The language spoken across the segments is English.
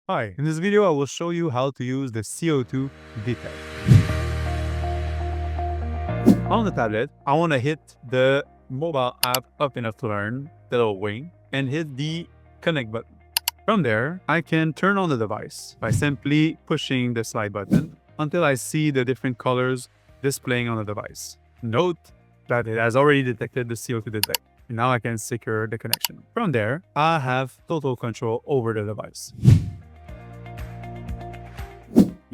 Hi, in this video I will show you how to use the CO2 Detect. On the tablet, I want to hit the mobile app up enough to learn, the little wing, and hit the connect button. From there, I can turn on the device by simply pushing the slide button until I see the different colors displaying on the device. Note that it has already detected the CO2 Detect. Now I can secure the connection. From there, I have total control over the device.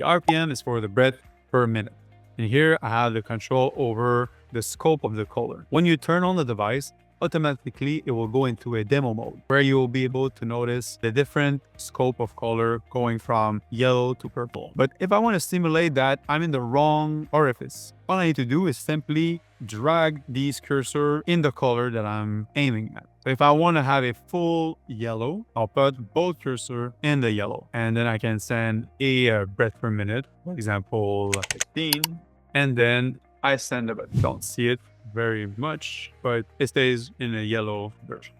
The RPM is for the breath per minute. And here I have the control over the scope of the color. When you turn on the device, automatically it will go into a demo mode where you will be able to notice the different scope of color going from yellow to purple. But if I want to simulate that, I'm in the wrong orifice. All I need to do is simply drag these cursor in the color that I'm aiming at. So if I want to have a full yellow, I'll put both cursor in the yellow, and then I can send a breath per minute, for example, 15, and then I send the button. Don't see it very much, but it stays in a yellow version.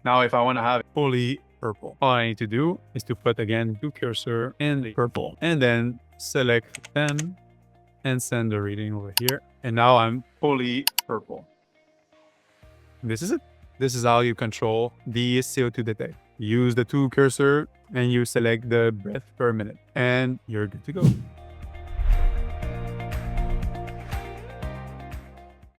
Now, if I want to have it fully purple, all I need to do is to put again two cursor in the purple, and then select 10 and send the reading over here. And now I'm fully purple. This is it. This is how you control the CO2 detect. Use the two cursor and you select the breath per minute and you're good to go.